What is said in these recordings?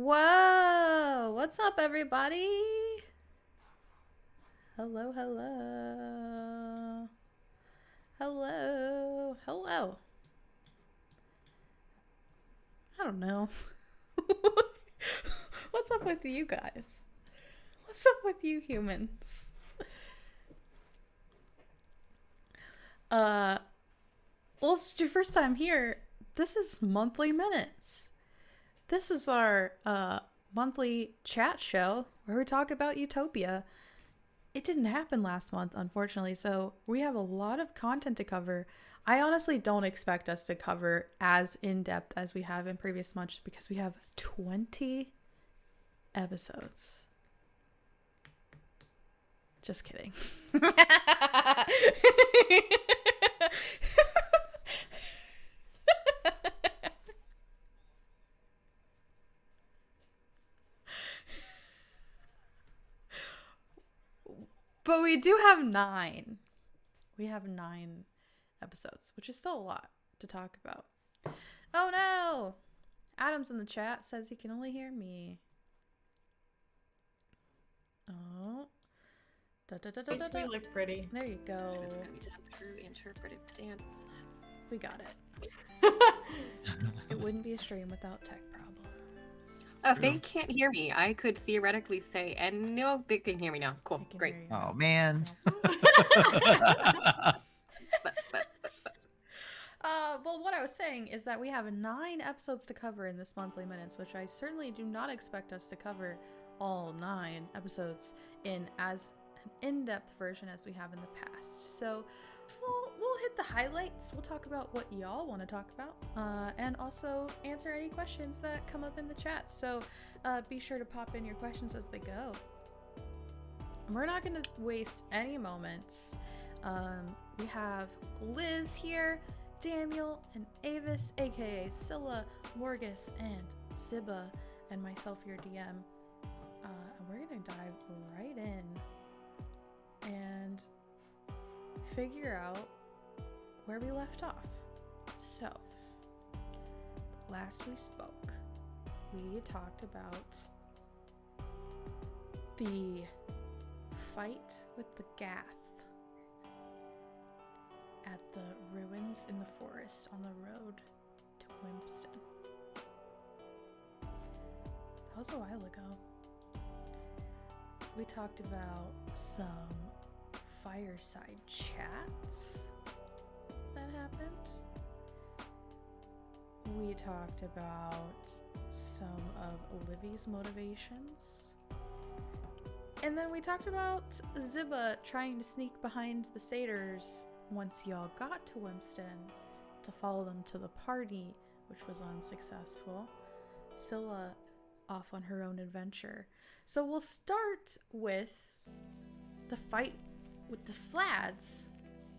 Whoa! What's up, everybody? Hello, hello. Hello. Hello. I don't know. What's up with you guys? What's up with you humans? Well, if it's your first time here, this is Monthly Minutes. This is our monthly chat show where we talk about Utopia. It didn't happen last month, unfortunately, so we have a lot of content to cover. I honestly don't expect us to cover as in-depth as we have in previous months because we have 20 episodes. Just kidding. But we do have 9. We have 9 episodes, which is still a lot to talk about. Oh no! Adam's in the chat says he can only hear me. Oh. You look pretty. There you go. It's gonna be done through interpretive dance. We got it. It wouldn't be a stream without tech problems. Oh, if they can't hear me, I could theoretically say, and no, they can hear me now. Cool, great. Oh man. Well, what I was saying is that we have 9 episodes to cover in this monthly minutes, which I certainly do not expect us to cover all 9 episodes in as an in-depth version as we have in the past. So we'll hit the highlights. We'll talk about what y'all want to talk about, and also answer any questions that come up in the chat. So be sure to pop in your questions as they go. We're not going to waste any moments. We have Liz here, Daniel, and Avis, aka Scylla, Morgus, and Sibba, and myself, your DM. And we're going to dive right in and figure out where we left off. So, last we spoke, we talked about the fight with the Gath at the ruins in the forest on the road to Wimpston. That was a while ago. We talked about some fireside chats that happened. We talked about some of Livy's motivations. And then we talked about Zibba trying to sneak behind the satyrs once y'all got to Wimpston to follow them to the party, which was unsuccessful. Scylla off on her own adventure. So we'll start with the fight with the Slads.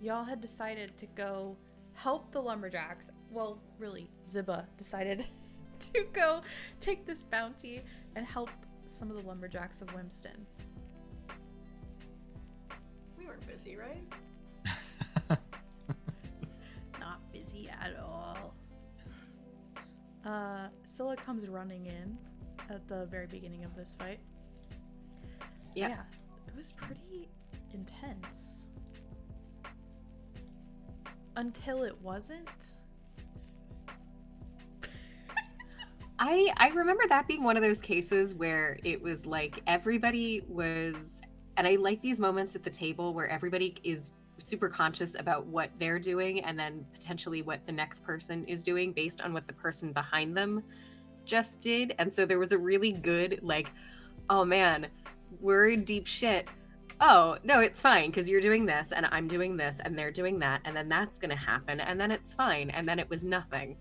Y'all had decided to go help the lumberjacks. Well, really, Zibba decided to go take this bounty and help some of the lumberjacks of Wimpston. We were busy, right? Not busy at all. Scylla comes running in at the very beginning of this fight. Yep. Yeah, it was pretty intense. Until it wasn't. I remember that being one of those cases where it was like everybody was, and I like these moments at the table where everybody is super conscious about what they're doing and then potentially what the next person is doing based on what the person behind them just did. And so there was a really good, like, oh man, we're in deep shit. Oh, no, it's fine because you're doing this and I'm doing this and they're doing that. And then that's going to happen. And then it's fine. And then it was nothing.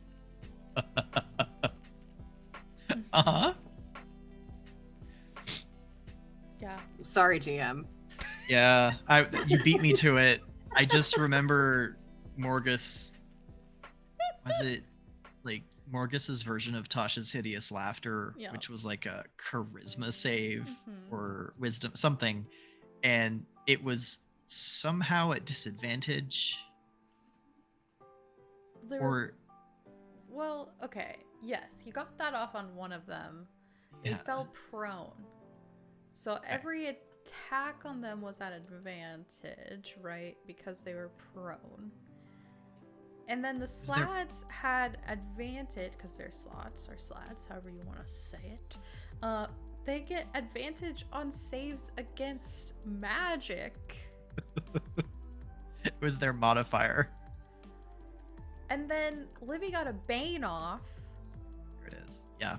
Uh-huh. Yeah. Sorry, GM. Yeah, you beat me to it. I just remember Morgus. Was it like Morgus's version of Tasha's hideous laughter, Yeah. which was like a charisma save Mhm. or wisdom something, and it was somehow at disadvantage. There Or well, okay. Yes, you got that off on one of them. They Yeah. fell prone. So every attack on them was at advantage, right? Because they were prone. And then the slads had advantage, because they're slots or slads, however you want to say it. They get advantage on saves against magic. It was their modifier. And then Livy got a Bane off. There it is. Yeah.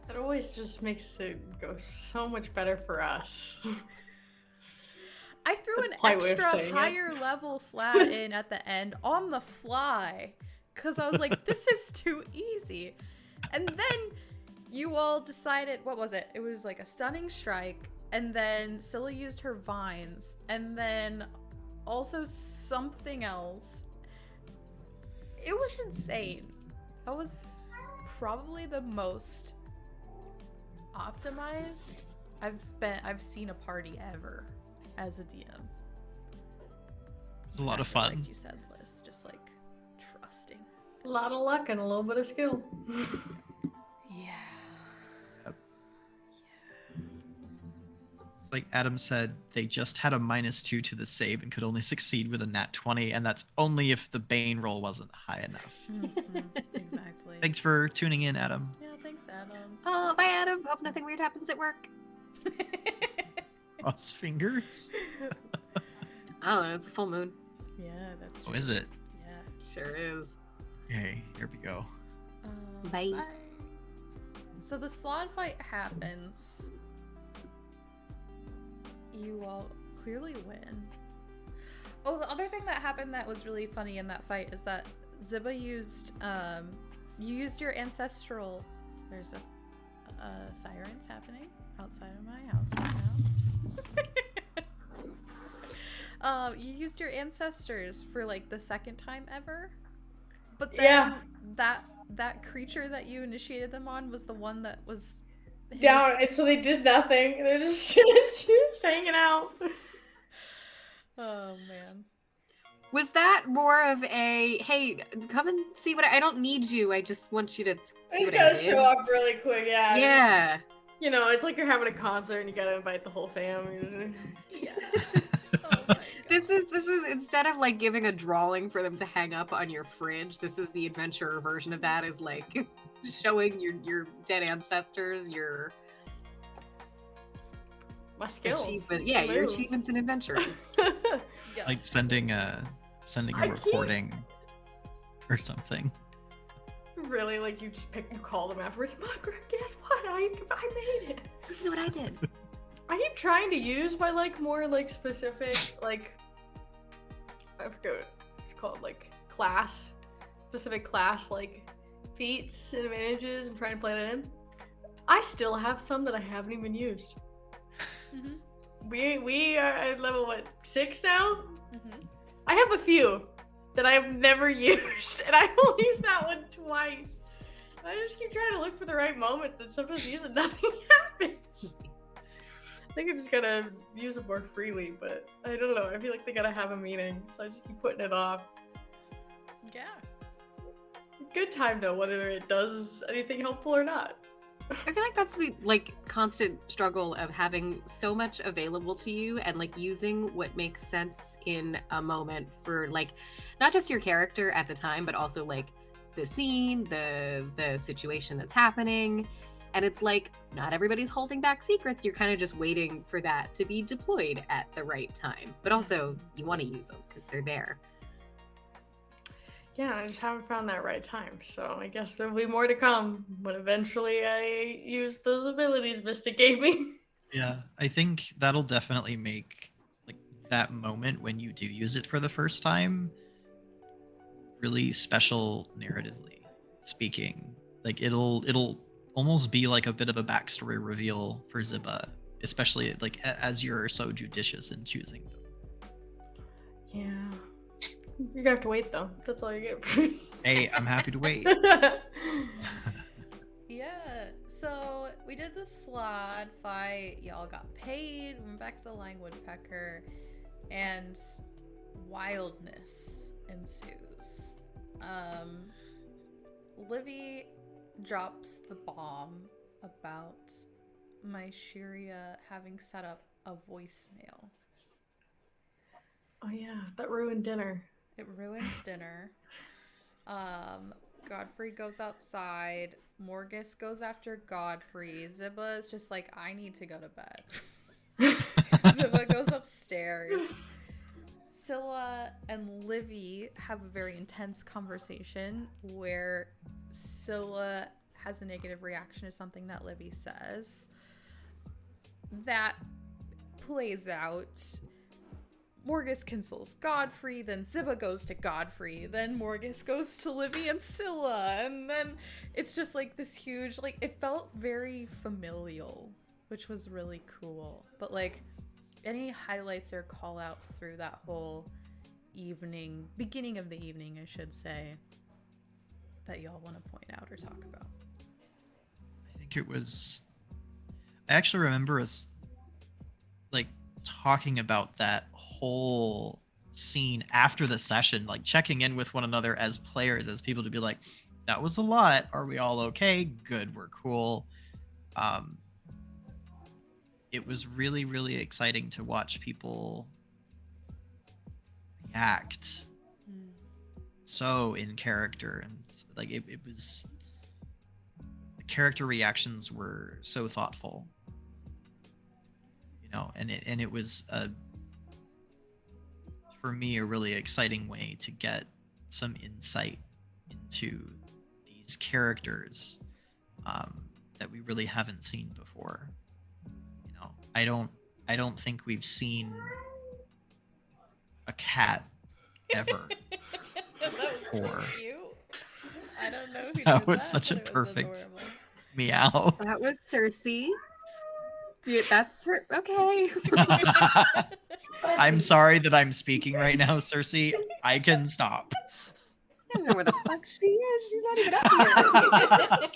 That always just makes it go so much better for us. I threw an That's my way of extra saying it. higher level slat in at the end on the fly. Because I was like, this is too easy. And then you all decided, what was it? It was like a stunning strike. And then Scylla used her vines. And then also something else. It was insane. That was probably the most optimized I've seen a party ever as a DM. It was a lot of fun. Like you said, Liz, just like trusting. A lot of luck and a little bit of skill. Yeah. It's like Adam said, they just had a -2 to the save and could only succeed with a nat 20, and that's only if the Bane roll wasn't high enough. Exactly. Thanks for tuning in, Adam. Yeah, thanks, Adam. Oh, bye, Adam. Hope nothing weird happens at work. Cross fingers. I don't know. It's a full moon. Yeah, that's Oh, true. is it? Yeah. Sure is. Okay, here we go. Bye. So the slot fight happens. You all clearly win. Oh, the other thing that happened that was really funny in that fight is that Ziba used, you used your ancestral. There's a sirens happening outside of my house right now. You used your ancestors for like the second time ever, but then Yeah. that creature that you initiated them on was the one that was Down, and so they did nothing. They're just hanging out. Oh man. Was that more of a, hey, come and see what I don't need you. I just want you to I see just what I gotta did. show up really quick, yeah. Yeah. You know, it's like you're having a concert and you gotta invite the whole fam. Yeah. Oh my God. This is instead of like giving a drawing for them to hang up on your fridge, this is the adventurer version of that, is like showing your dead ancestors your My skills. achievement. Yeah, your Move. achievements in adventuring. Yeah. Like sending a I can't- recording or something. Really, like you call them afterwards. Margaret, guess what? I made it. Listen to what I did. I keep trying to use my like more like specific like I forget what it's called, like specific class like feats and advantages. I'm trying to play that in. I still have some that I haven't even used. Mhm. We are at level 6 now. Mhm. I have a few that I have never used, and I only used that one twice. And I just keep trying to look for the right moment, and sometimes I use it, nothing happens. I think I just gotta use it more freely, but I don't know. I feel like they gotta have a meaning, so I just keep putting it off. Yeah. Good time though, whether it does anything helpful or not. I feel like that's the like constant struggle of having so much available to you and like using what makes sense in a moment for like not just your character at the time, but also like the scene, the situation that's happening. And it's like not everybody's holding back secrets. You're kind of just waiting for that to be deployed at the right time. But also you want to use them because they're there. Yeah, I just haven't found that right time, so I guess there'll be more to come when eventually I use those abilities Mystic gave me. Yeah, I think that'll definitely make like that moment when you do use it for the first time really special narratively speaking. Like it'll almost be like a bit of a backstory reveal for Ziba, especially like as you're so judicious in choosing them. Yeah. You're gonna have to wait though. That's all you get from me. Hey, I'm happy to wait. Yeah, so we did the slot fight, y'all got paid, went back to the Lying Woodpecker, and wildness ensues. Livy drops the bomb about my Shiria having set up a voicemail. Oh yeah, that ruined dinner. It ruined dinner. Godfrey goes outside. Morgus goes after Godfrey. Ziba is just like, I need to go to bed. Ziba goes upstairs. Scylla and Livy have a very intense conversation where Scylla has a negative reaction to something that Livy says. That plays out. Morgus consoles Godfrey, then Ziba goes to Godfrey, then Morgus goes to Livy and Scylla, and then it's just like this huge, like, it felt very familial, which was really cool. But like, any highlights or call outs through that whole evening, beginning of the evening, I should say, that y'all want to point out or talk about? I think it was. I actually remember us like talking about that whole scene after the session, like checking in with one another as players, as people to be like, that was a lot. Are we all okay? Good, we're cool. It was really, really exciting to watch people react so in character, and like it was, the character reactions were so thoughtful, you know, and it was for me a really exciting way to get some insight into these characters that we really haven't seen before. You know, I don't think we've seen a cat ever. That was Or- so cute. I don't know who That did was that, such a but it was perfect adorable. meow. That was Cersei. Yeah, that's her. Okay. I'm sorry that I'm speaking right now, Cersei. I can stop. I don't know where the fuck she is. She's not even up here.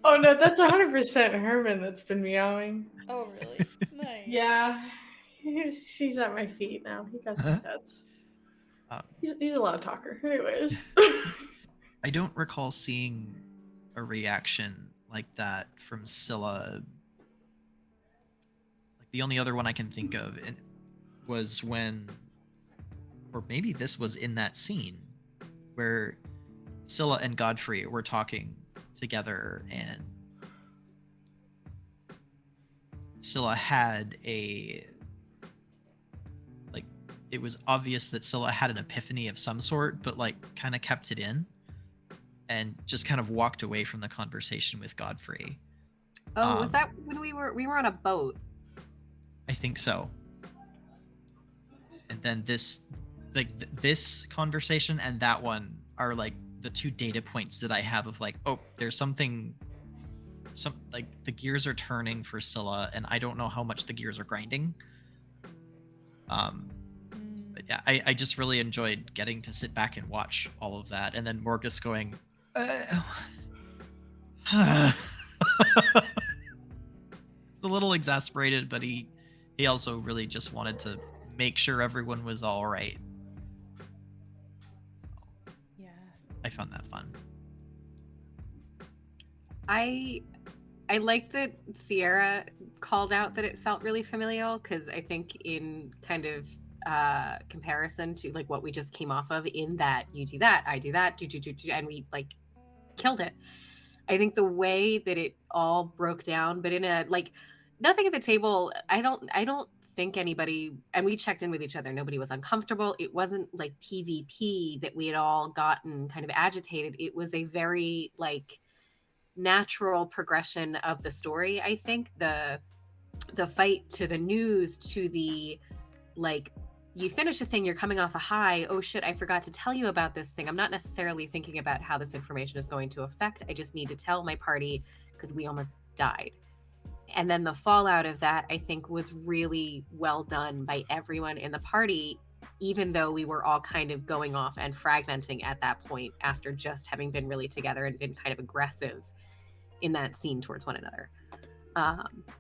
Oh no, that's 100% Herman that's been meowing. Oh, really? Nice. Yeah, he's at my feet now. He got some pets. He's a loud talker. Anyways. I don't recall seeing a reaction like that from Scylla. Like the only other one I can think of was when, or maybe this was in that scene where Scylla and Godfrey were talking together, and Scylla had it was obvious that Scylla had an epiphany of some sort, but like kind of kept it in and just kind of walked away from the conversation with Godfrey. Oh, was that when we were on a boat? I think so. And then this conversation and that one are like the two data points that I have of like, oh, there's something, like the gears are turning for Scylla, and I don't know how much the gears are grinding. But yeah, I just really enjoyed getting to sit back and watch all of that, and then Morgus going, a little exasperated, but he also really just wanted to make sure everyone was all right. So, Yeah. I found that fun. I like that Sierra called out that it felt really familial, because I think in kind of comparison to like what we just came off of, in that you do that, I do that, and we like killed it. I think the way that it all broke down, but in a like nothing at the table, I don't think anybody, and we checked in with each other, nobody was uncomfortable. It wasn't like PvP that we had all gotten kind of agitated. It was a very like natural progression of the story. I think the fight to the news to the like, you finish a thing, you're coming off a high, oh shit, I forgot to tell you about this thing. I'm not necessarily thinking about how this information is going to affect. I just need to tell my party because we almost died. And then the fallout of that, I think, was really well done by everyone in the party, even though we were all kind of going off and fragmenting at that point after just having been really together and been kind of aggressive in that scene towards one another.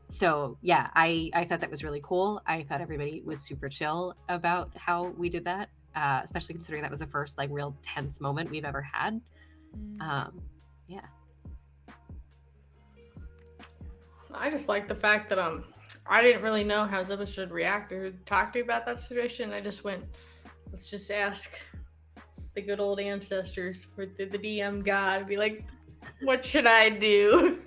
So yeah, I thought that was really cool. I thought everybody was super chill about how we did that, especially considering that was the first like real tense moment we've ever had. Yeah. I just like the fact that I didn't really know how Ziba should react or talk to you about that situation. I just went, let's just ask the good old ancestors for the DM god. Be like, what should I do?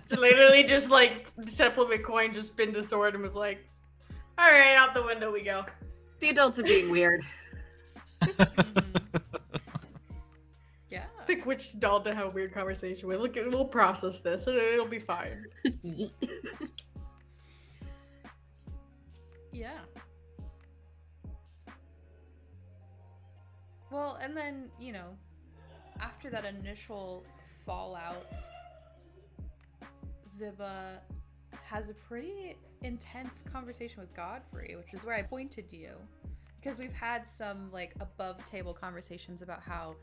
So literally just like Temple Coin just spinned his sword and was like, all right, out the window we go. The adults are being weird. Yeah. Pick which doll to have a weird conversation with. Look, we'll process this and it'll be fine. Yeah. Well, and then, you know, after that initial fallout, Ziba has a pretty intense conversation with Godfrey, which is where I pointed you. Because we've had some, like, above-table conversations about how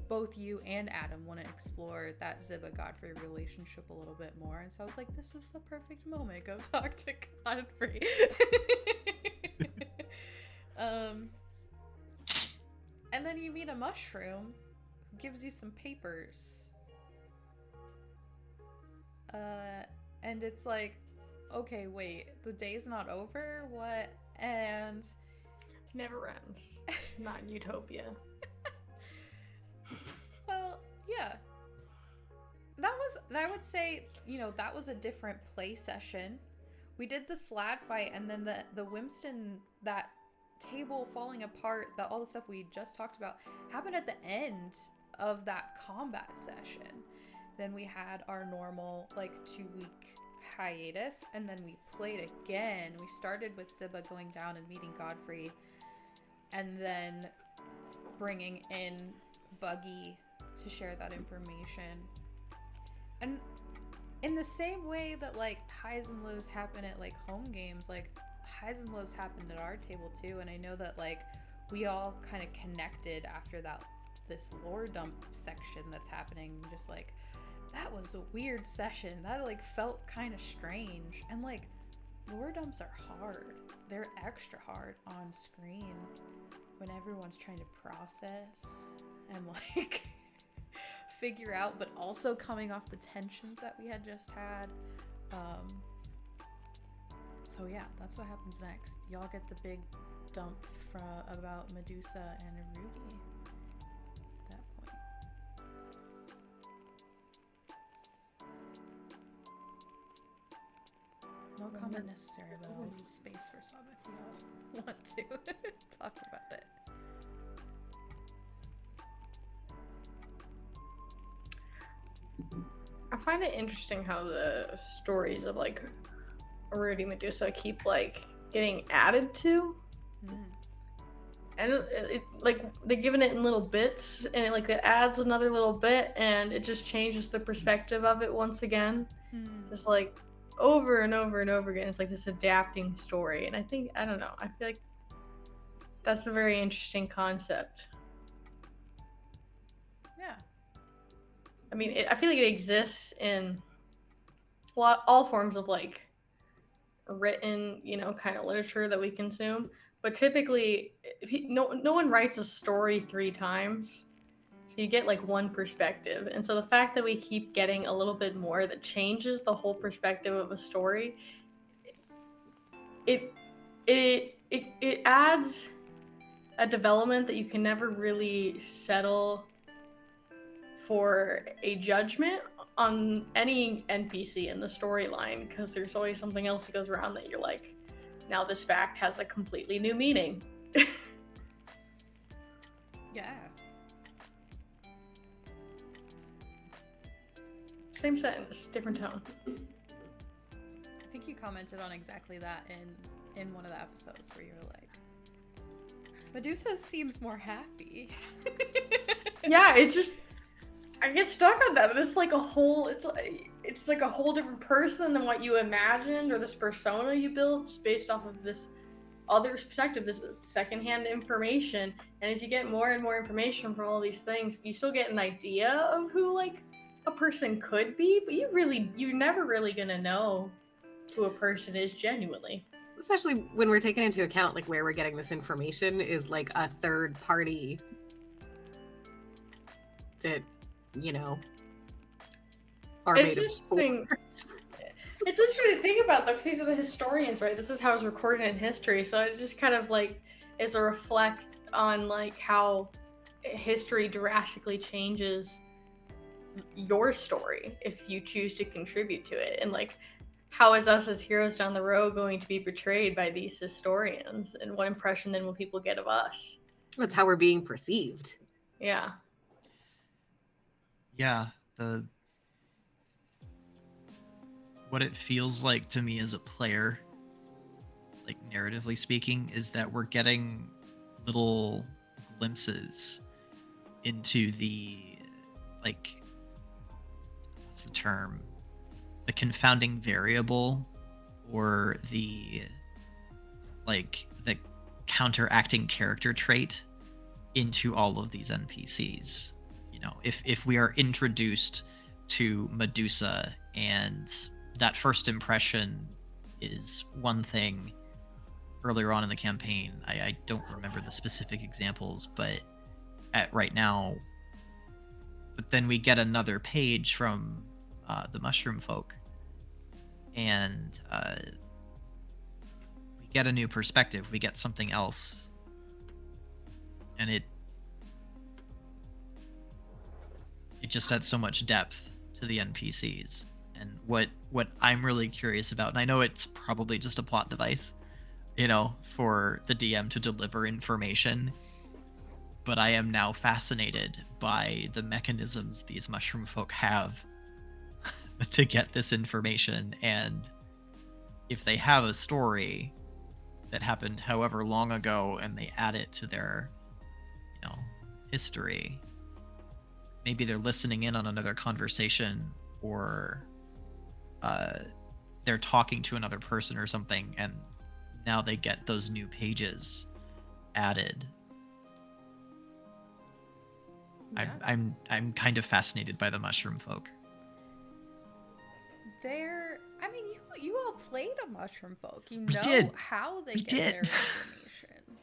both you and Adam want to explore that Ziba-Godfrey relationship a little bit more. And so I was like, this is the perfect moment. Go talk to Godfrey. And then you meet a mushroom who gives you some papers. And it's like, okay, wait, the day's not over? What? And... Never ends. Not in Utopia. Well, yeah. That was, and I would say, you know, that was a different play session. We did the Slad fight, and then the Wimston, that table falling apart, that all the stuff we just talked about, happened at the end of that combat session. Then we had our normal, like, 2-week hiatus, and then we played again. We started with Ziba going down and meeting Godfrey, and then bringing in Buggy to share that information. And in the same way that, like, highs and lows happen at, like, home games, like, highs and lows happened at our table too. And I know that, like, we all kind of connected after this lore dump section that's happening. Just like, that was a weird session. That, like, felt kind of strange. And, like, lore dumps are hard. They're extra hard on screen when everyone's trying to process and, like, figure out, but also coming off the tensions that we had just had. So yeah, that's what happens next. Y'all get the big dump about Medusa and Rudy at that point. No comment necessary, but I'll leave space for some if you want to talk about it. I find it interesting how the stories of, like, Rudy Medusa keep, like, getting added to. And it like, they're giving it in little bits, and it adds another little bit, and it just changes the perspective of it once again. Just, like, over and over and over again. It's like this adapting story. And I don't know, I feel like that's a very interesting concept. Yeah. I mean, I feel like it exists in all forms of, like, written, you know, kind of literature that we consume. But typically, no one writes a story 3 times. So you get, like, one perspective. And so the fact that we keep getting a little bit more that changes the whole perspective of a story, it adds a development that you can never really settle for a judgment on any NPC in the storyline, because there's always something else that goes around that you're like, now this fact has a completely new meaning. Yeah. Same sentence, different tone. I think you commented on exactly that in one of the episodes where you were like, Medusa seems more happy. Yeah, it's just, I get stuck on that. It's like a whole, it's like a whole different person than what you imagined, or this persona you built just based off of this other perspective, this secondhand information. And as you get more and more information from all these things, you still get an idea of who, like, a person could be, but you're never really gonna know who a person is genuinely. Especially when we're taking into account, like, where we're getting this information is, like, a third party that, you know, are It's made of interesting. spores. It's interesting to think about though, because these are the historians, right? This is how it's recorded in history, so it just kind of like is a reflect on like how history drastically changes your story if you choose to contribute to it, and like how is us as heroes down the road going to be portrayed by these historians, and what impression then will people get of us? That's how we're being perceived. Yeah. Yeah, the what it feels like to me as a player, like narratively speaking, is that we're getting little glimpses into the, like, what's the term? The confounding variable, or the, like, the counteracting character trait into all of these NPCs. You know, if we are introduced to Medusa and that first impression is one thing earlier on in the campaign, I don't remember the specific examples, but right now, but then we get another page from the mushroom folk, and we get a new perspective, we get something else, and it just adds so much depth to the NPCs. And what I'm really curious about, and I know it's probably just a plot device, you know, for the DM to deliver information, but I am now fascinated by the mechanisms these mushroom folk have to get this information. And if they have a story that happened however long ago and they add it to their, you know, history, maybe they're listening in on another conversation, or they're talking to another person or something, and now they get those new pages added. Yeah. I'm kind of fascinated by the mushroom folk. I mean, you all played a mushroom folk. You We know did. how they We get did. their information.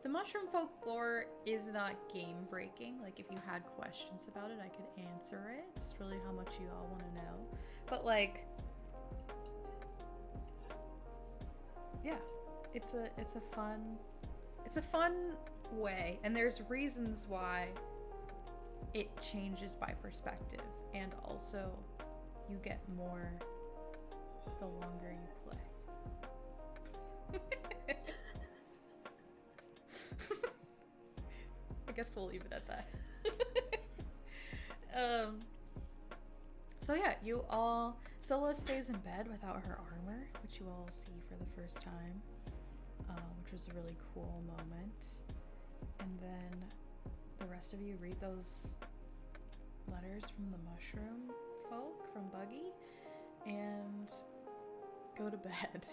The mushroom folk lore is not game breaking. Like, if you had questions about it, I could answer it. It's really how much you all want to know. But like, yeah, it's a fun way, and there's reasons why it changes by perspective, and also you get more the longer you play. I guess we'll leave it at that. So yeah, you all, Sola stays in bed without her armor, which you all see for the first time, which was a really cool moment. And then the rest of you read those letters from the mushroom folk, from Buggy, and go to bed.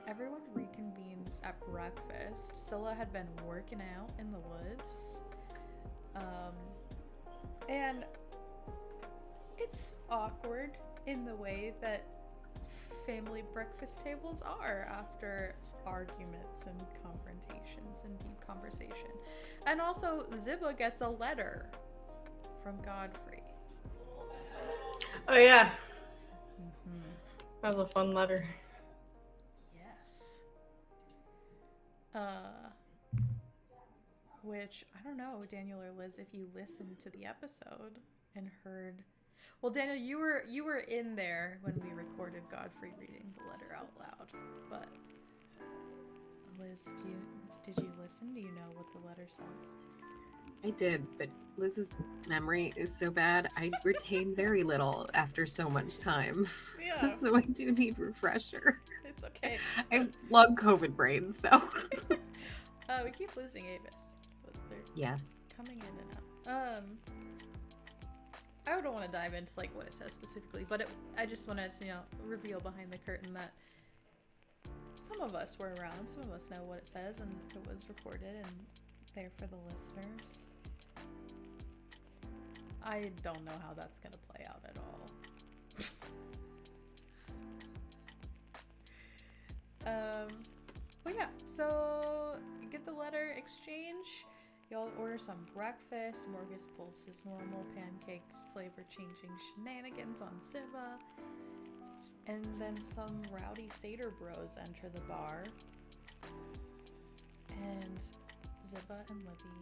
Everyone reconvenes at breakfast. Scylla had been working out in the woods. And it's awkward in the way that family breakfast tables are after arguments and confrontations and deep conversation. And also, Ziba gets a letter from Godfrey. Oh yeah. That was a fun letter. Yes. Which, I don't know, Daniel or Liz, if you listened to the episode and heard... Well, Daniel, you were in there when we recorded Godfrey reading the letter out loud. But, Liz, did you listen? Do you know what the letter says? I did, but Liz's memory is so bad. I retain very little after so much time. Yeah. So I do need refresher. It's okay. I have long COVID brain, so. We keep losing Avis. But they're Yes. coming in and out. I don't want to dive into like what it says specifically, but I just wanted to, reveal behind the curtain that some of us were around, some of us know what it says, and it was recorded and there for the listeners. I don't know how that's gonna play out at all. But yeah, so you get the letter exchange. Y'all order some breakfast. Morgus pulls his normal pancake flavor changing shenanigans on Ziva. And then some rowdy satyr bros enter the bar. And Ziba and Libby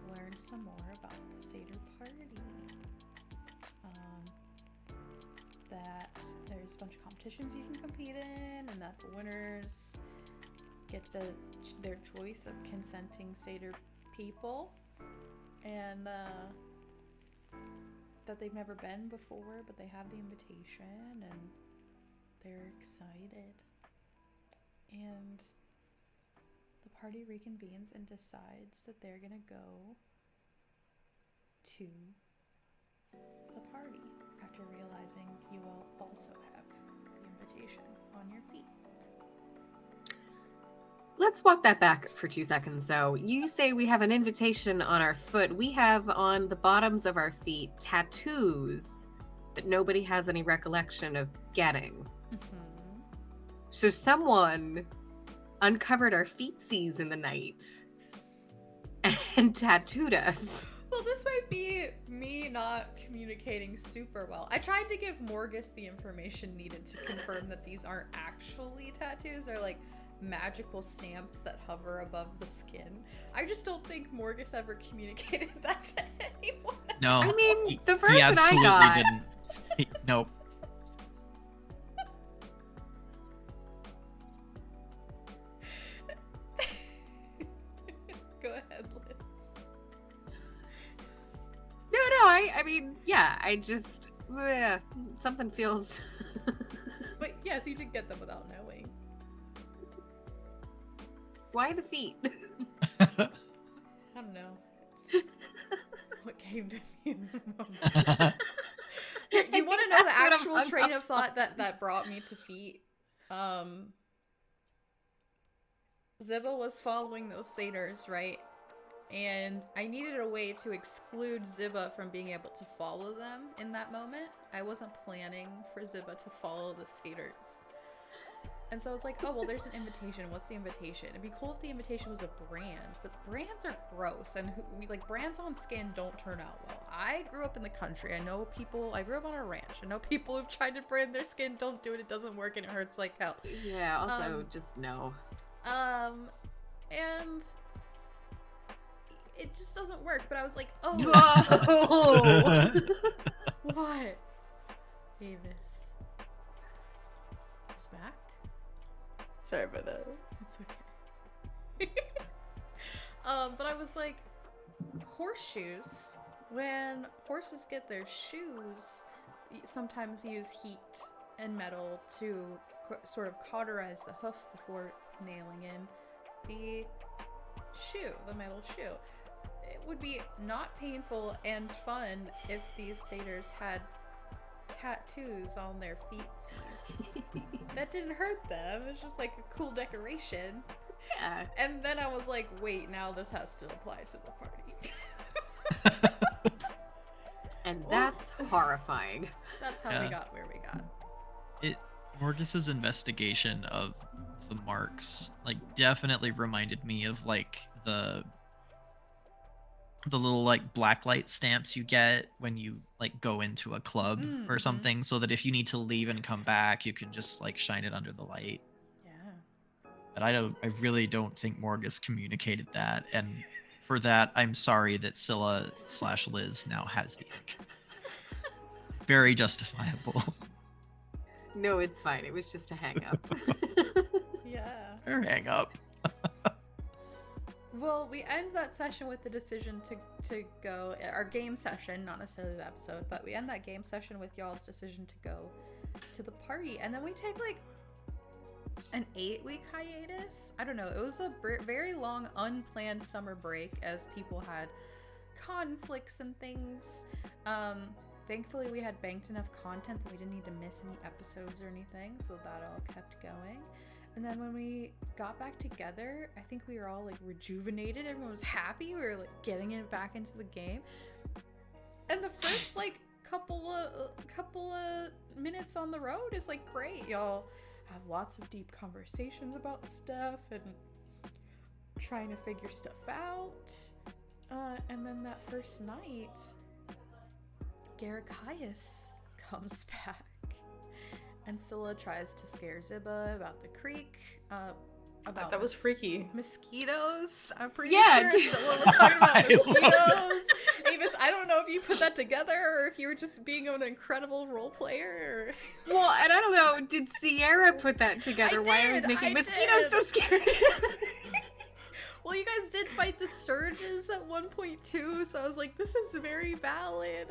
learn some more about the satyr party. That there's a bunch of competitions you can compete in, and that the winners get their choice of consenting satyr people, and that they've never been before, but they have the invitation, and they're excited. And the party reconvenes and decides that they're gonna go to the party after realizing you all also have the invitation on your feet. Let's walk that back for 2 seconds, though. You say we have an invitation on our foot. We have on the bottoms of our feet tattoos that nobody has any recollection of getting. Mm-hmm. So someone uncovered our feetsies in the night and tattooed us. Well, this might be me not communicating super well. I tried to give Morgus the information needed to confirm that these aren't actually tattoos. They're like magical stamps that hover above the skin. I just don't think Morgus ever communicated that to anyone. No. I mean, the he version I absolutely got. didn't. Nope. Go ahead, Liz. No, I mean, yeah, I just, something feels... But yes, you did get them without knowing. Why the feet? I don't know. It's what came to me in the moment. You want to know the That's what I'm actual hung train up of thought that brought me to feet? Ziba was following those satyrs, right? And I needed a way to exclude Ziba from being able to follow them in that moment. I wasn't planning for Ziba to follow the satyrs. And so I was like, oh, well, there's an invitation. What's the invitation? It'd be cool if the invitation was a brand, but brands are gross, and brands on skin don't turn out well. I grew up in the country. I grew up on a ranch. I know people who've tried to brand their skin, don't do it, it doesn't work, and it hurts like hell. Yeah, also, just no. And it just doesn't work, but I was like, oh. Whoa! What? Avis is back? Sorry about that. It's okay. But I was like, horseshoes. When horses get their shoes, sometimes use heat and metal to sort of cauterize the hoof before nailing in the shoe, the metal shoe. It would be not painful and fun if these satyrs had tattoos on their feetsies. That didn't hurt them. It's just like a cool decoration. Yeah. And then I was like, wait, now this has to apply to the party. And that's horrifying. That's how we got where we got. Morgus's investigation of the marks definitely reminded me of the little black light stamps you get when you go into a club or something, so that if you need to leave and come back, you can just shine it under the light. Yeah. But I really don't think Morgus communicated that, and for that I'm sorry that Scylla/Liz now has the ick. Very justifiable. No, it's fine. It was just a hang up. Yeah. Or hang up. Well, we end that session with the decision to go, our game session, not necessarily the episode, but we end that game session with y'all's decision to go to the party. And then we take an 8-week hiatus. I don't know. It was a very long, unplanned summer break as people had conflicts and things. Thankfully, we had banked enough content that we didn't need to miss any episodes or anything, so that all kept going. And then when we got back together, I think we were all rejuvenated. Everyone was happy. We were getting it back into the game. And the first couple of minutes on the road is great. Y'all have lots of deep conversations about stuff, and trying to figure stuff out. And then that first night, Garicias comes back. And Scylla tries to scare Ziba about the creek. About That was freaky. mosquitoes. I'm pretty Yeah, sure Scylla was talking about I mosquitoes. Avis, I don't know if you put that together or if you were just being an incredible role player. Well, and I don't know, did Sierra put that together? Why I was did, making I mosquitoes did. so scary? Well, you guys did fight the Sturges at 1.2, so I was like, this is very valid.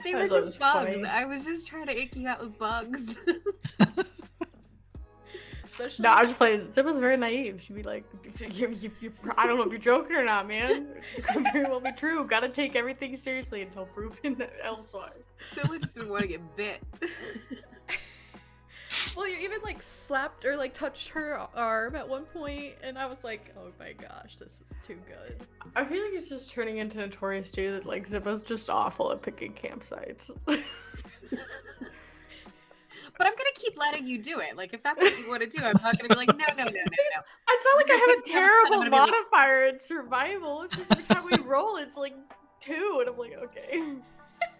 They I were thought it just was bugs. funny. I was just trying to ick you out with bugs. Especially, No, I was just playing. Zip was very naive. She'd be like, I don't know if you're joking or not, man. It could very well be true. Gotta take everything seriously until proven elsewise. Scylla just didn't want to get bit. well, you even like slapped or like touched her arm at one point, and I was like, oh my gosh, this is too good. I feel like it's just turning into Notorious too, that like Zippa's just awful at picking campsites. But I'm gonna keep letting you do it. Like, if that's what you want to do, I'm not gonna be like, no. It's not like I have a I'm terrible gonna be like- modifier in survival. It's just every time we roll, it's like 2, and I'm like, okay.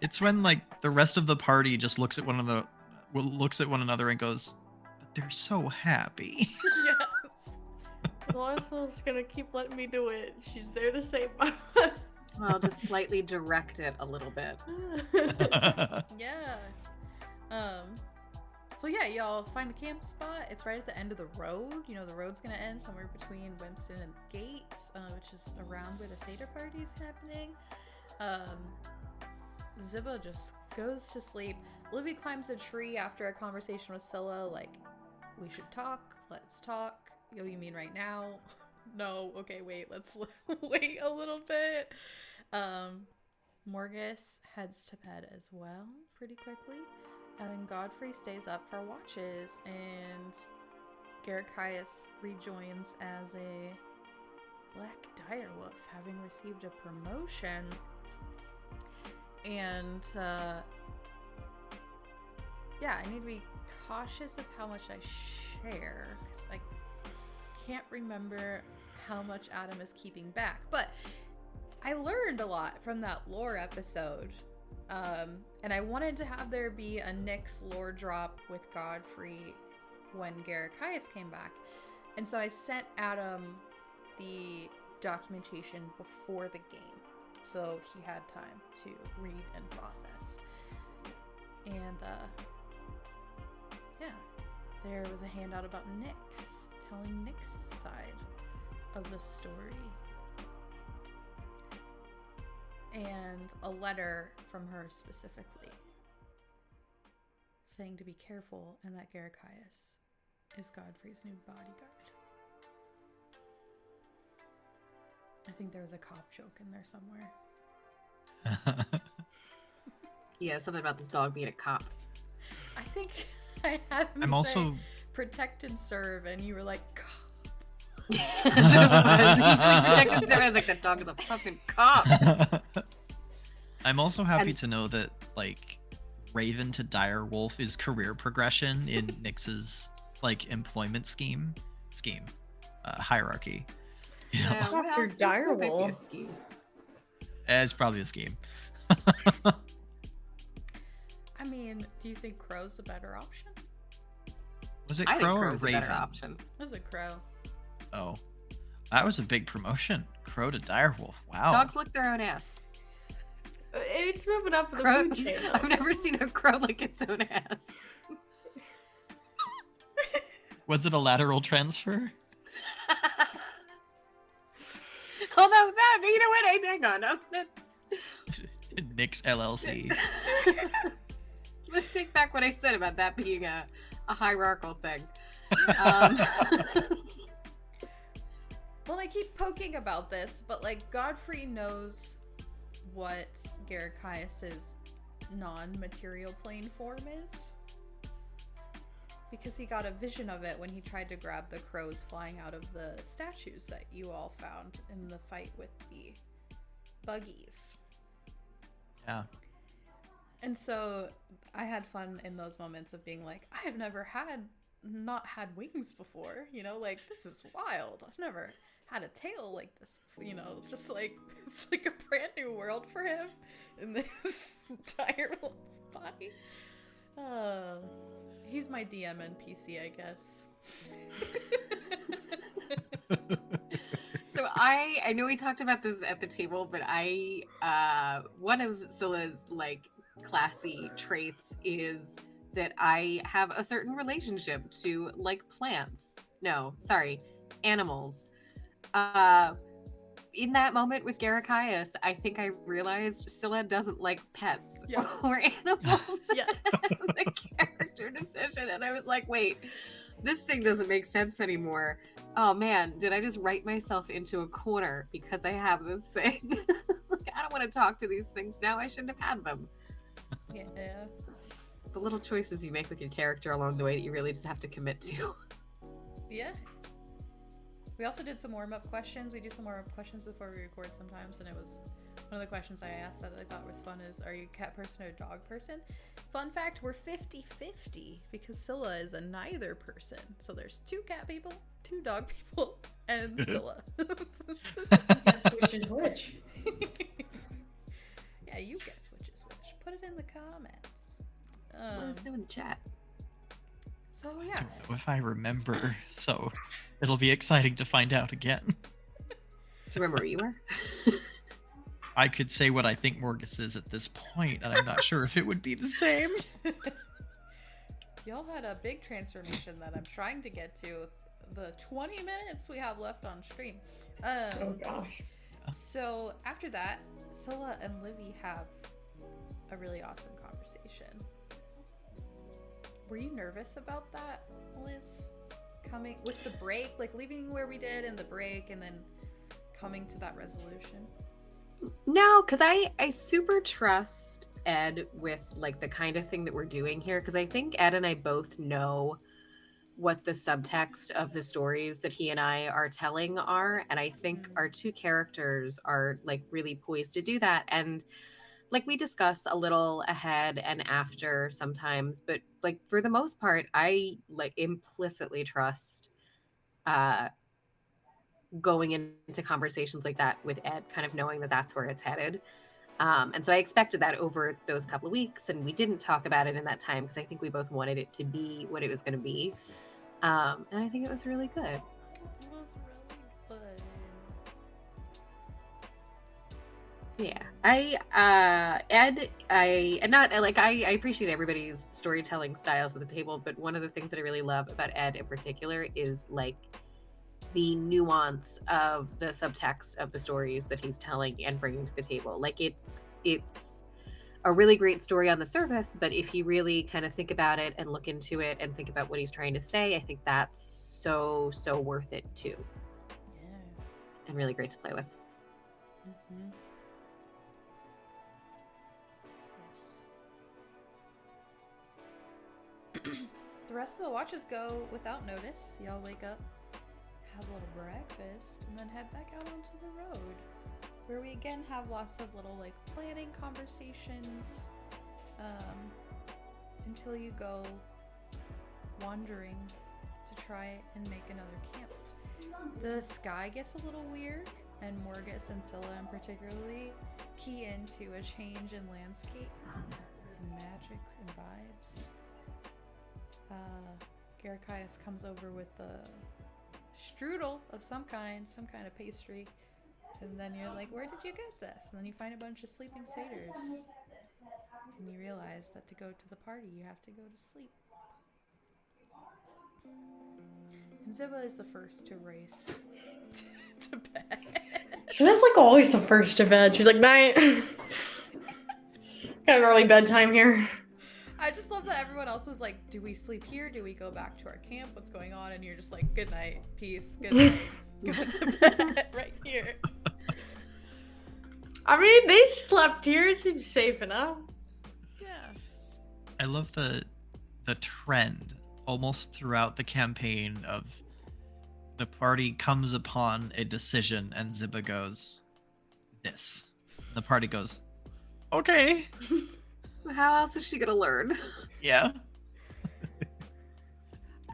It's when like the rest of the party just looks at one another and goes, "But they're so happy." Yes. Melissa's gonna keep letting me do it. She's there to save my I'll just slightly direct it a little bit. Yeah. So yeah, y'all find a camp spot. It's right at the end of the road. You know, the road's gonna end somewhere between Winston and the gate, which is around where the Seder party's happening. Ziba just goes to sleep. Livy climbs a tree after a conversation with Scylla, like, we should talk, let's talk. Yo, you mean right now? No, okay, wait, let's wait a little bit. Morgus heads to bed as well pretty quickly. And then Godfrey stays up for watches, and Garicias rejoins as a Black Direwolf, having received a promotion. And, yeah, I need to be cautious of how much I share, because I can't remember how much Adam is keeping back. But I learned a lot from that lore episode. And I wanted to have there be a Nyx lore drop with Godfrey when Garicias came back. And so I sent Adam the documentation before the game, so he had time to read and process. And yeah, there was a handout about Nyx, telling Nyx's side of the story. And a letter from her specifically saying to be careful and that Garicias is Godfrey's new bodyguard. I think there was a cop joke in there somewhere. Yeah, something about this dog being a cop. I think I had him I'm say also protect and serve, and you were like, cop. That's what it was. He really protected Sarah. I was like, that dog is a fucking cop. I'm also happy And- to know that like Raven to Direwolf is career progression in Nyx's like employment scheme hierarchy. You know? Yeah, what After else? There might be a Direwolf. scheme. It's probably a scheme. I mean, do you think Crow's a better option? Was it I think Crow or Crow's a Raven? better option. It was a Crow. Oh, that was a big promotion. Crow to Direwolf. Wow. Dogs lick their own ass. It's moving up the Crow, food chain. I've never seen a crow lick its own ass. Was it a lateral transfer? Although that, you know what? Hang on. Nyx LLC. I'm gonna take back what I said about that being a hierarchical thing. Well, I keep poking about this, but like Godfrey knows what Garicias's non-material plane form is. Because he got a vision of it when he tried to grab the crows flying out of the statues that you all found in the fight with the buggies. Yeah. And so I had fun in those moments of being like, I have never had not had wings before, you know, like this is wild. I've never had a tail like this, you know, just like it's like a brand new world for him in this entire little body. He's my DM NPC, I guess. So I know we talked about this at the table, but one of Scylla's like classy traits is that I have a certain relationship to like plants. No, sorry, animals. In that moment with Garakias, I think I realized Scylla doesn't like pets or animals Yes. as the character decision, and I was like, wait, this thing doesn't make sense anymore. Oh man, did I just write myself into a corner because I have this thing? Like, I don't want to talk to these things now. I shouldn't have had them. Yeah. The little choices you make with your character along the way that you really just have to commit to. Yeah. We also did some warm-up questions. We do some warm-up questions before we record sometimes, and it was one of the questions I asked that I thought was fun is, are you a cat person or a dog person? Fun fact, we're 50-50 because Scylla is a neither person. So there's 2 cat people, 2 dog people, and Scylla. Guess which is which. Yeah, you guess which is which. Put it in the comments. Let us know in the chat. So I yeah. don't know if I remember, so it'll be exciting to find out again. Do you remember where you were? I could say what I think Morgus is at this point, and I'm not sure if it would be the same. Y'all had a big transformation that I'm trying to get to the 20 minutes we have left on stream. Oh gosh. So after that, Scylla and Livy have a really awesome conversation. Were you nervous about that, Liz? Coming with the break, like leaving where we did in the break and then coming to that resolution? No, because I super trust Ed with like the kind of thing that we're doing here, because I think Ed and I both know what the subtext of the stories that he and I are telling are, and I think our 2 characters are like really poised to do that. And like we discuss a little ahead and after sometimes, but like for the most part, I like implicitly trust going into conversations like that with Ed, kind of knowing that that's where it's headed. And so I expected that over those couple of weeks, and we didn't talk about it in that time because I think we both wanted it to be what it was going to be. And I think it was really good. It was really good. Yeah, I appreciate everybody's storytelling styles at the table, but one of the things that I really love about Ed in particular is like the nuance of the subtext of the stories that he's telling and bringing to the table. Like it's a really great story on the surface, but if you really kind of think about it and look into it and think about what he's trying to say, I think that's so worth it too, Yeah. and really great to play with. Mm-hmm. Yes. The rest of the watches go without notice. Y'all wake up, have a little breakfast, and then head back out onto the road, where we again have lots of little like planning conversations until you go wandering to try and make another camp. The sky gets a little weird, and Morgus and Scylla in particularly key into a change in landscape and magic and vibes. Garakias comes over with a strudel of some kind of pastry, and then you're like, where did you get this? And then you find a bunch of sleeping satyrs, and you realize that to go to the party you have to go to sleep. And Ziba is the first to race to bed. She was like always the first to bed. She's like, night. Got an early bedtime here. I just love that everyone else was like, do we sleep here? Do we go back to our camp? What's going on? And you're just like, good night, peace, good night. Go to bed right here. I mean, they slept here. It seems safe enough. Yeah. I love the trend almost throughout the campaign of the party comes upon a decision and Ziba goes, this. And the party goes, okay. How else is she gonna learn? Yeah.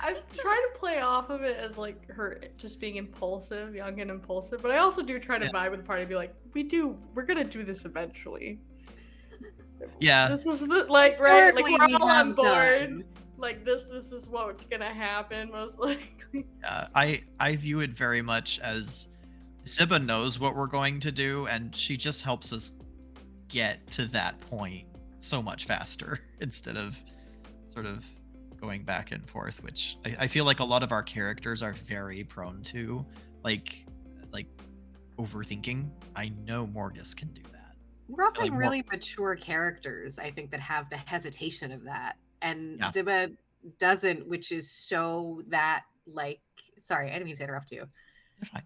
I try to play off of it as like her just being impulsive, young and impulsive, but I also do try to Yeah. vibe with the party and be like, we're gonna do this eventually. Yeah. This is the, like, right, like Historically, we're we all on have board. done. Like this is what's gonna happen most likely. I view it very much as Ziba knows what we're going to do, and she just helps us get to that point so much faster instead of sort of going back and forth, which I feel like a lot of our characters are very prone to, like overthinking. I know Morgus can do that. We're often Like, really mature characters, I think, that have the hesitation of that. And Yeah. Ziba doesn't, which is so that, like, sorry, I didn't mean to interrupt you. You're fine.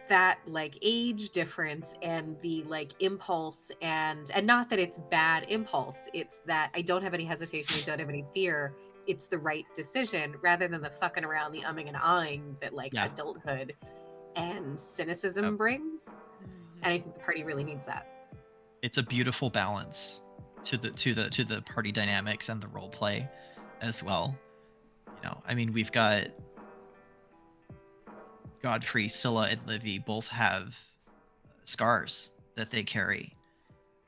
That like age difference and the like impulse and not that it's bad impulse, it's that I don't have any hesitation, I don't have any fear. It's the right decision rather than the fucking around, the umming and ahhing that like Yeah. adulthood and cynicism Yep. brings. And I think the party really needs that. It's a beautiful balance to the party dynamics and the role play as well. You know, I mean, we've got Godfrey, Scylla, and Livy both have scars that they carry,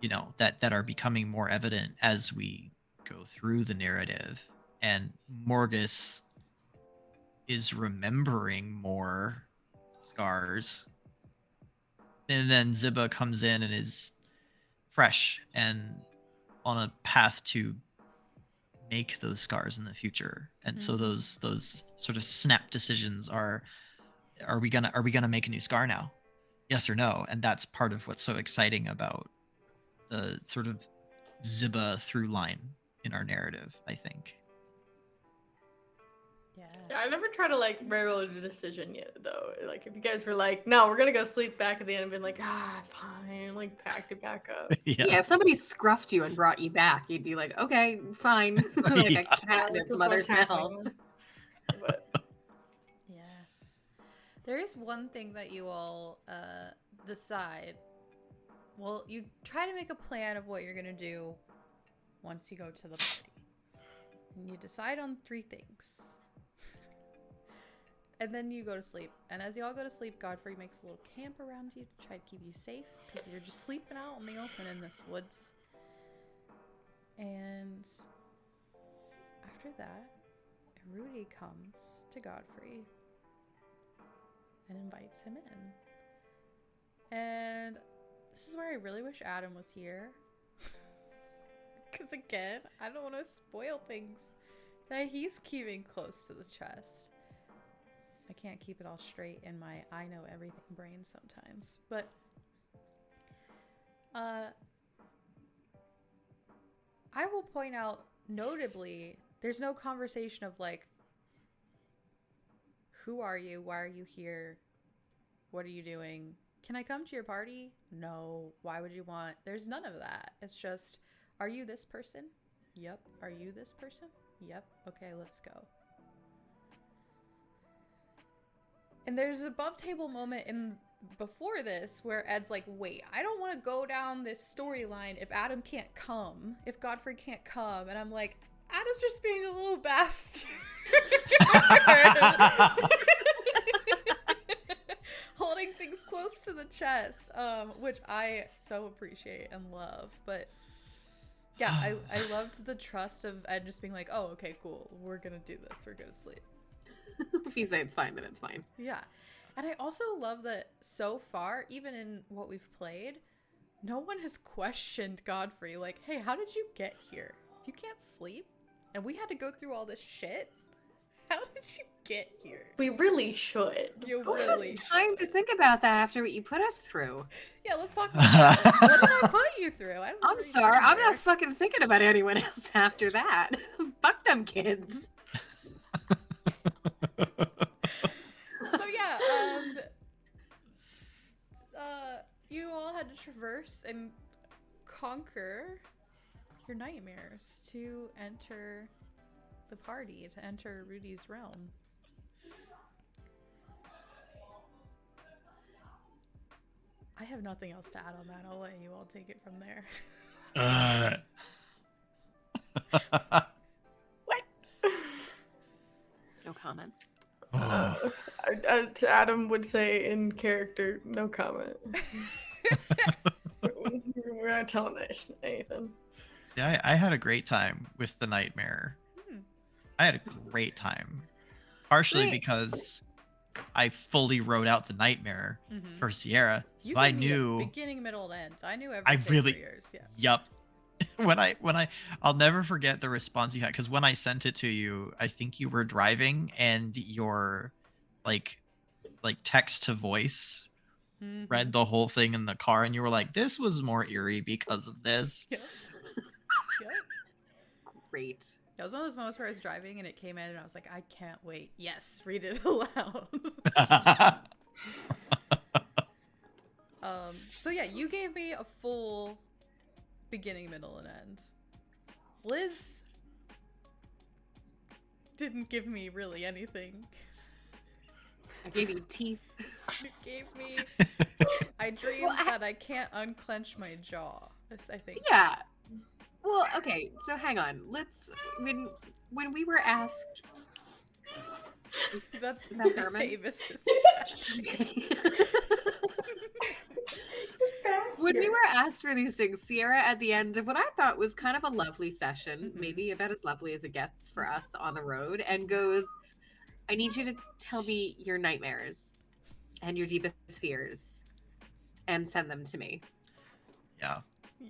you know, that are becoming more evident as we go through the narrative. And Morgus is remembering more scars. And then Ziba comes in and is fresh and on a path to make those scars in the future. And so those sort of snap decisions are we gonna make a new scar now? Yes or no? And that's part of what's so exciting about the sort of Ziba through line in our narrative, I think. Yeah, I never try to like railroad a decision yet though. Like if you guys were like, no, we're gonna go sleep back at the end and been like, fine, like packed it back up. Yeah, if somebody scruffed you and brought you back, you'd be like, okay, fine. Like Yeah. a cat in This its is mother's what's mouth. happening. But Yeah. There is one thing that you all decide. Well, you try to make a plan of what you're going to do once you go to the party. And you decide on 3 things. And then you go to sleep. And as you all go to sleep, Godfrey makes a little camp around you to try to keep you safe. Because you're just sleeping out in the open in this woods. And after that, Rudy comes to Godfrey and invites him in. And this is where I really wish Adam was here. Because again, I don't want to spoil things that he's keeping close to the chest. I can't keep it all straight in my I know everything brain sometimes. But I will point out notably, there's no conversation of like, who are you? Why are you here? What are you doing? Can I come to your party? No. Why would you want? There's none of that. It's just, are you this person? Yep. Are you this person? Yep. Okay, let's go. And there's an above table moment in before this where Ed's like, wait, I don't want to go down this storyline if Adam can't come, if Godfrey can't come. And I'm like, Adam's just being a little bastard. Holding things close to the chest, which I so appreciate and love. But yeah, I loved the trust of Ed just being like, oh, okay, cool. We're going to do this. We're going to sleep. If you say it's fine, then it's fine. Yeah. And I also love that so far, even in what we've played, no one has questioned Godfrey. Like, hey, how did you get here? If you can't sleep and we had to go through all this shit, how did you get here? we really should. You Who really has time to think about that after what you put us through? Yeah, let's talk about that. What did I put you through? I don't know I'm where you sorry, got I'm not there. fucking thinking about anyone else after that. Fuck them kids. So yeah, you all had to traverse and conquer your nightmares to enter the party, to enter Rudy's realm. I have nothing else to add on that. I'll let you all take it from there. What? comment. Adam would say in character, no comment. We're not telling anything. See, I had a great time with the nightmare. I had a great time. Partially Wait. because I fully wrote out the nightmare for Sierra. You So I gave me knew a beginning, middle, and end. I knew everything really- for yours. Yeah. Yup. I'll never forget the response you had, because when I sent it to you, I think you were driving and your like text to voice read the whole thing in the car, and you were like, this was more eerie because of this. Yep. Yep. Great. That was one of those moments where I was driving and it came in and I was like, I can't wait. Yes, read it aloud. So yeah, you gave me a full beginning, middle, and end. Liz didn't give me really anything. I gave you teeth. You gave me... I dreamed that I can't unclench my jaw, I think. Yeah. Well, okay, so hang on. Let's when we were asked That's is that Herman? Davis's When we were asked for these things, Sierra at the end of what I thought was kind of a lovely session, maybe about as lovely as it gets for us on the road, and goes, I need you to tell me your nightmares and your deepest fears and send them to me. Yeah.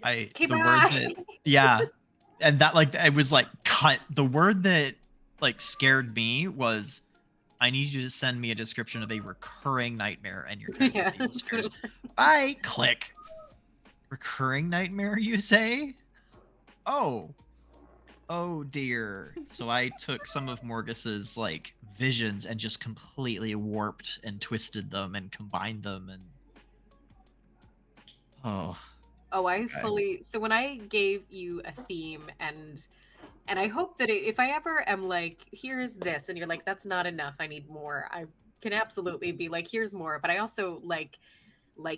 Okay, the word bye. that, yeah. And that, like, it was like cut. The word that like scared me was, I need you to send me a description of a recurring nightmare and your character's deepest fears. Bye. Click. Recurring nightmare, you say? Oh dear. So I took some of Morgus's like visions and just completely warped and twisted them and combined them, and I fully. So when I gave you a theme, and I hope that if I ever am like, here's this, and you're like, that's not enough, I need more, I can absolutely be like, here's more. But I also like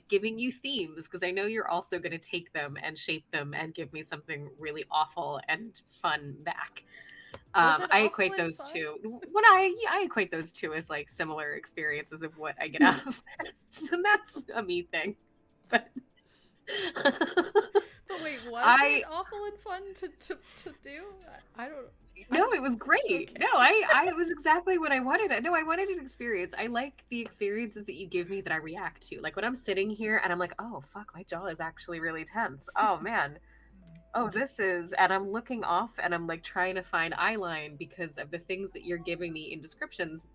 giving you themes, because I know you're also going to take them and shape them and give me something really awful and fun back. I equate those two. What I equate those two as like similar experiences of what I get out of this, and that's a me thing. But But wait, was it awful and fun to do? I don't. No, it was great. Okay. No, it was exactly what I wanted. No, I wanted an experience. I like the experiences that you give me that I react to. Like when I'm sitting here and I'm like, oh fuck, my jaw is actually really tense. Oh man. Oh, this is, and I'm looking off and I'm like trying to find eye line because of the things that you're giving me in descriptions.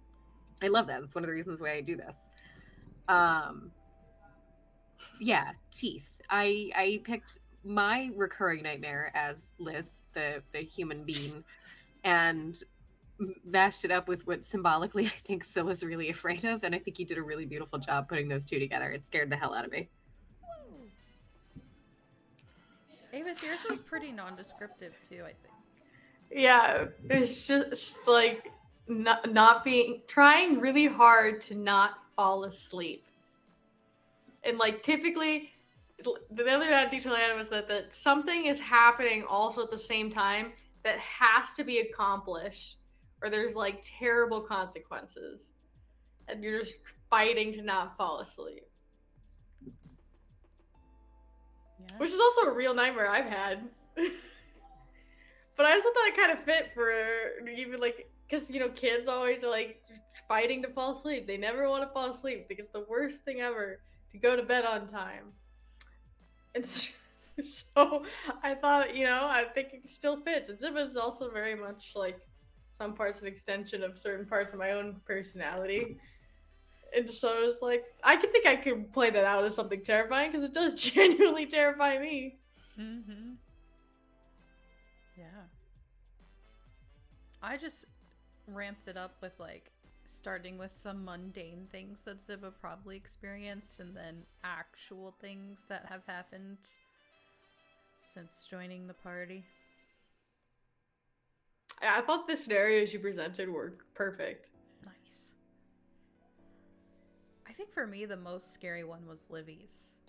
I love that. That's one of the reasons why I do this. Yeah, teeth. I picked my recurring nightmare as Liz, the human being, and mashed it up with what symbolically I think Scylla's really afraid of, and I think you did a really beautiful job putting those two together. It scared the hell out of me. Avis, yours was pretty non-descriptive too, I think. Yeah, it's just like not being, trying really hard to not fall asleep. And like typically, the other detail I had was that something is happening also at the same time that has to be accomplished, or there's like terrible consequences, and you're just fighting to not fall asleep. Yeah. Which is also a real nightmare I've had. But I also thought it kind of fit for even like, because you know, kids always are like fighting to fall asleep. They never want to fall asleep because it's the worst thing ever to go to bed on time. And so I thought, you know, I think it still fits. And Ziba is also very much like some parts an extension of certain parts of my own personality. And so it was like, I could play that out as something terrifying because it does genuinely terrify me. Mm-hmm. Yeah. I just ramped it up with like starting with some mundane things that Ziba probably experienced, and then actual things that have happened since joining the party. I thought the scenarios you presented were perfect. Nice. I think for me the most scary one was Livy's.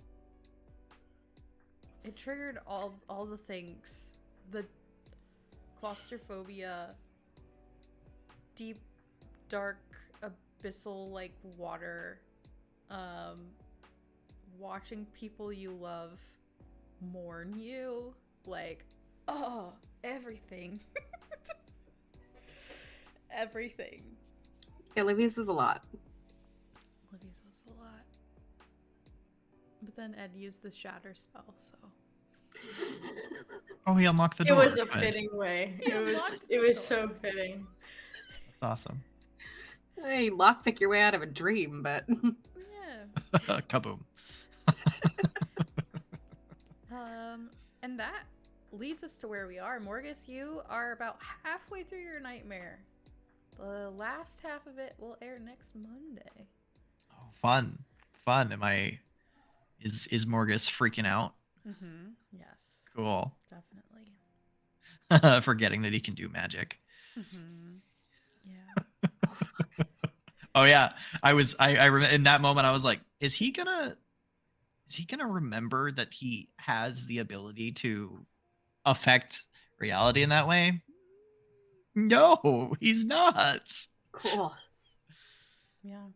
It triggered all the things. The claustrophobia, deep dark abyssal like water, watching people you love mourn you, like, oh, everything. Everything. Olivia's was a lot. Livy's was a lot. But then Ed used the shatter spell, so. Oh, he unlocked the It door. was a Good. fitting way. He It was unlocked it the was door. so fitting. That's awesome. Hey, lockpick your way out of a dream, but Yeah. Kaboom. And that leads us to where we are. Morgus, you are about halfway through your nightmare. The last half of it will air next Monday. Oh, fun. Is Morgus freaking out? Mm-hmm. Yes. Cool. Definitely. Forgetting that he can do magic. Mm-hmm. Yeah. Oh yeah. I remember in that moment I was like, is he gonna remember that he has the ability to affect reality in that way? No, he's not. cool. Yeah.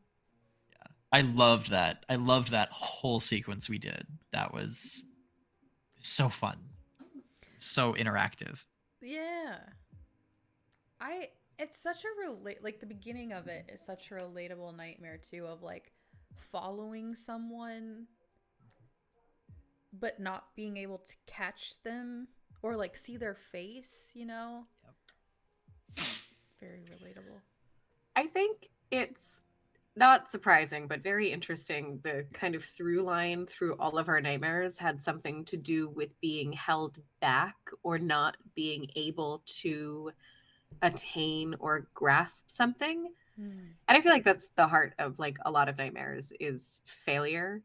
I loved that. I loved that whole sequence we did. That was so fun. So interactive. Yeah. It's such a like the beginning of it is such a relatable nightmare too, of like following someone but not being able to catch them or like see their face, you know? Yep. Very relatable. I think it's not surprising, but very interesting. The kind of through line through all of our nightmares had something to do with being held back or not being able to attain or grasp something. Mm. And I feel like that's the heart of like a lot of nightmares is failure.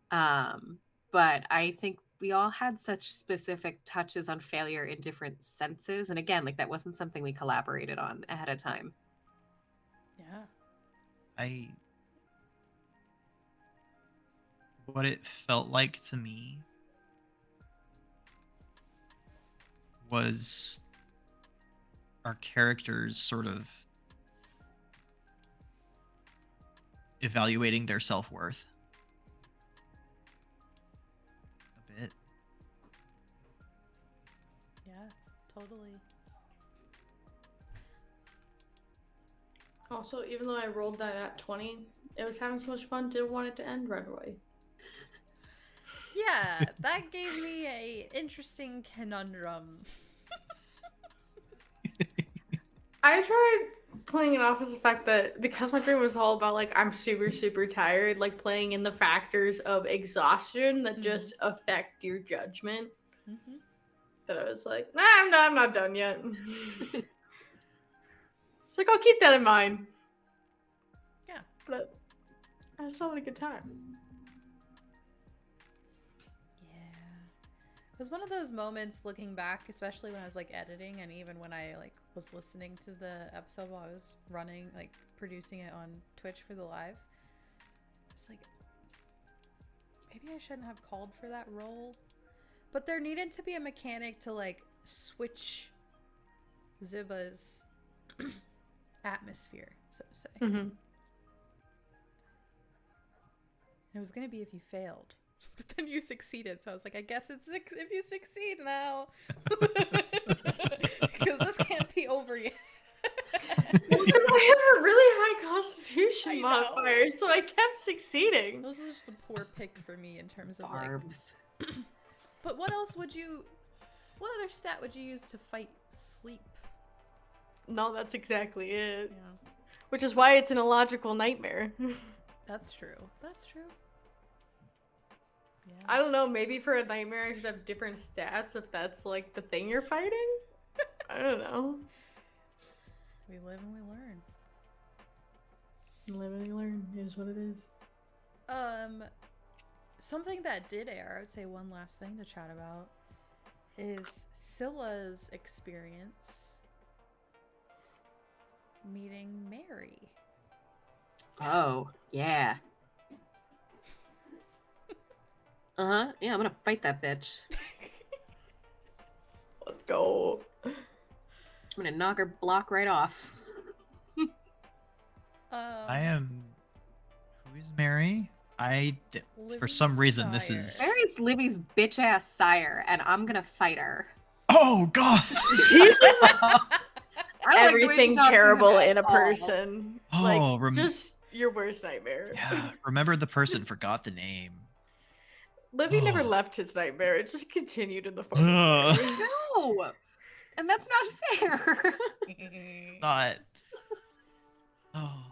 But I think we all had such specific touches on failure in different senses. And again, like that wasn't something we collaborated on ahead of time. Yeah. What it felt like to me was our characters sort of evaluating their self-worth a bit. Yeah, totally. Also, even though I rolled that at 20, it was having so much fun, didn't want it to end right away. Yeah, that gave me a interesting conundrum. I tried playing it off as the fact that because my dream was all about like I'm super super tired, like playing in the factors of exhaustion that just affect your judgment. Mm-hmm. That I was like, nah, I'm not done yet. It's like I'll keep that in mind. Yeah. But I still had a good time. It was one of those moments looking back, especially when I was like editing and even when I like was listening to the episode while I was running, like producing it on Twitch for the live. It's like, maybe I shouldn't have called for that role. But there needed to be a mechanic to like switch Ziba's atmosphere, so to say. Mm-hmm. It was going to be if you failed. But then you succeeded, so I was like, I guess it's if you succeed now. Because this can't be over yet. I have a really high constitution I know. modifier, so I kept succeeding. Those are just a poor pick for me in terms of Barbs. like... But what else would you... What other stat would you use to fight sleep? No, that's exactly it. Yeah, Which is why it's an illogical nightmare. that's true. That's true. Yeah. I don't know, maybe for a nightmare I should have different stats if that's like the thing you're fighting? I don't know. We live and we learn. Live and learn is what it is. Something that did air, I would say one last thing to chat about, is Scylla's experience meeting Mary. Oh, yeah. Uh-huh. Yeah, I'm gonna fight that bitch. Let's go. I'm gonna knock her block right off. I am. Who is Mary? For Livy's some reason, this sire. is. Mary's Livy's bitch ass sire, and I'm gonna fight her. Oh God! She's I don't like the way she everything talks to him terrible at in a all. person. Oh, Like, just your worst nightmare. Yeah, remember the person, forgot the name. Livy never Oh. left his nightmare. It just continued in the form of Ugh. Mary. No, and that's not fair. Not. Oh.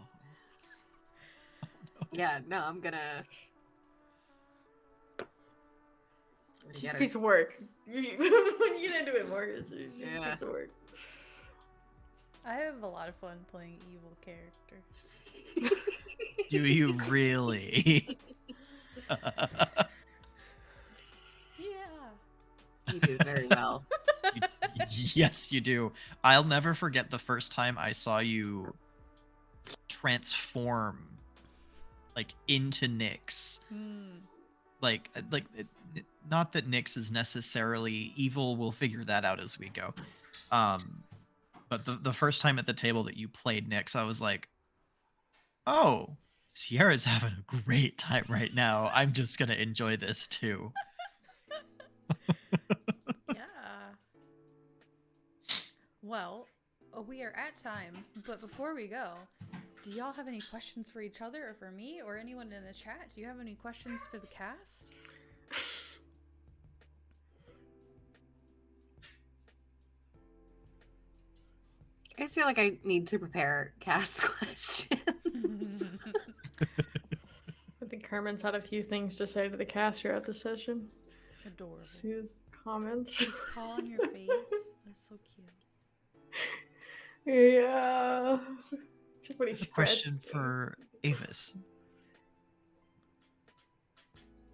Yeah, no, I'm gonna. She's get a her. piece of work. When you get into it more, she's a Yeah. piece of work. I have a lot of fun playing evil characters. Do you really? Yeah. You do very well. Yes, you do. I'll never forget the first time I saw you transform, like, into Nyx. Like, not that Nyx is necessarily evil. We'll figure that out as we go. But the first time at the table that you played Nyx, I was like, oh, Sierra's having a great time right now. I'm just gonna enjoy this too. Yeah. Well, we are at time, but before we go, do y'all have any questions for each other or for me or anyone in the chat? Do you have any questions for the cast? I just feel like I need to prepare cast questions. I think Carmen's had a few things to say to the cast throughout the session. Adorable. See his comments. His paw on your face. That's so cute. Yeah. Somebody A question for Avis.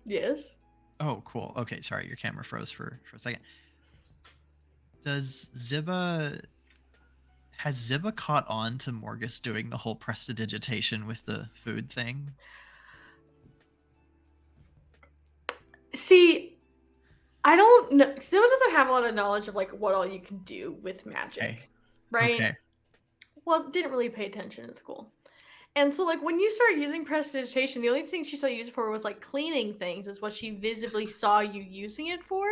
Yes. Oh, cool. Okay, sorry, your camera froze for a second. Has Ziba caught on to Morgus doing the whole prestidigitation with the food thing? See, I don't know. Ziba doesn't have a lot of knowledge of like what all you can do with magic, Okay. right? Okay. Well, didn't really pay attention in school. And so, like, when you started using prestidigitation, the only thing she saw you use it for was like cleaning things, is what she visibly saw you using it for.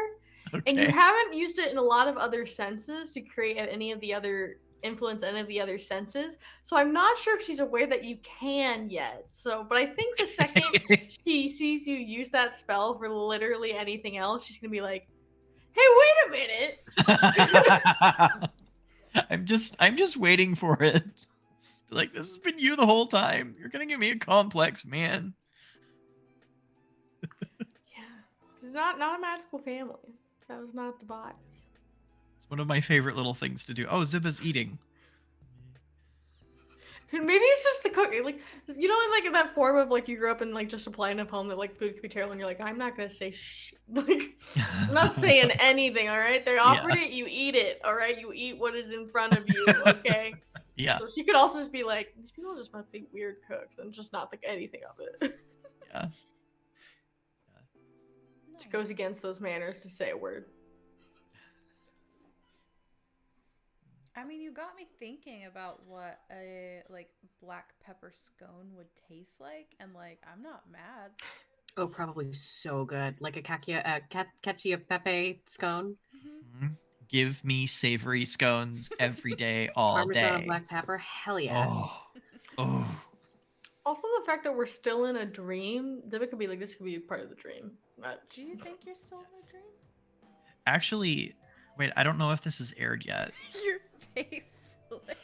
And you Okay. haven't used it in a lot of other senses to create any of the other influence any of the other senses. So I'm not sure if she's aware that you can yet. So, but I think the second she sees you use that spell for literally anything else, she's gonna be like, "Hey, wait a minute!" I'm just waiting for it. Like, this has been you the whole time. You're gonna give me a complex, man. Yeah, it's not a magical family. That was not the vibe. It's one of my favorite little things to do. Oh, Ziba's eating. Maybe it's just the cooking, like, you know, like in that form of like you grew up in like just a plain of home that like food could be terrible, and you're like, I'm not gonna say like, I'm not saying anything. All right, they offered it, you eat it. All right, you eat what is in front of you. Okay. Yeah. So she could also just be like, these people just must be weird cooks and just not think anything of it. Yeah. Which goes against those manners to say a word. I mean, you got me thinking about what a like black pepper scone would taste like, and like I'm not mad. Oh, probably so good, like a cacio pepe scone. Mm-hmm. Give me savory scones every day, all Parmesan day. black pepper, hell yeah. Oh. Also, the fact that we're still in a dream, Debbie could be like, this could be part of the dream. Do you think you're still in a dream? Actually, wait, I don't know if this is aired yet. Your face lit.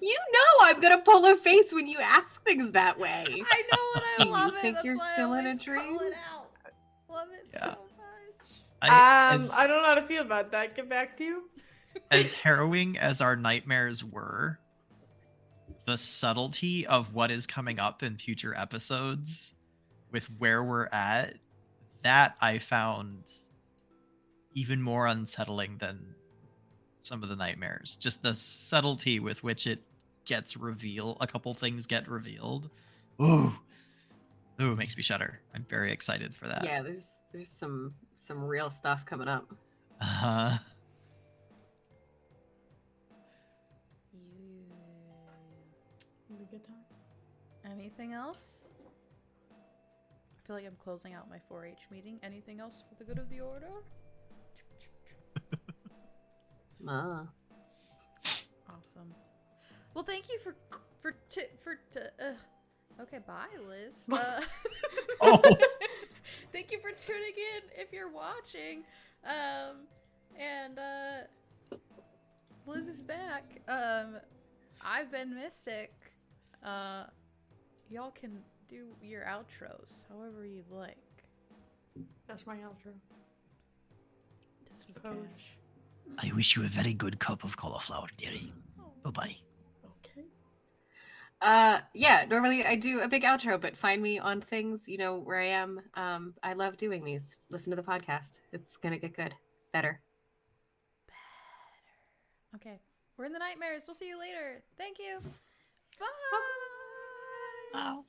You know I'm gonna pull a face when you ask things that way. I know, and I Do you love it. think That's you're why I still in a always call dream? it out. Love it Yeah. so much. I don't know how to feel about that. Get back to you. As harrowing as our nightmares were, the subtlety of what is coming up in future episodes with where we're at, that I found even more unsettling than some of the nightmares. Just the subtlety with which it gets revealed. A couple things get revealed. Ooh, it makes me shudder. I'm very excited for that. Yeah, there's some real stuff coming up. You It'll be a good time. Anything else? I feel like I'm closing out my 4-H meeting. Anything else for the good of the order? Awesome. Well, thank you okay, bye, Liz. Oh. Thank you for tuning in if you're watching. And Liz is back. I've been Mystic. Y'all can do your outros however you'd like. That's my outro. This is Pose. Cash. I wish you a very good cup of cauliflower, dearie. Oh. Bye-bye. Okay. Yeah, normally I do a big outro, but find me on things, you know, where I am. I love doing these. Listen to the podcast. It's gonna get good. Better. Okay. We're in the nightmares. We'll see you later. Thank you. Bye. Wow.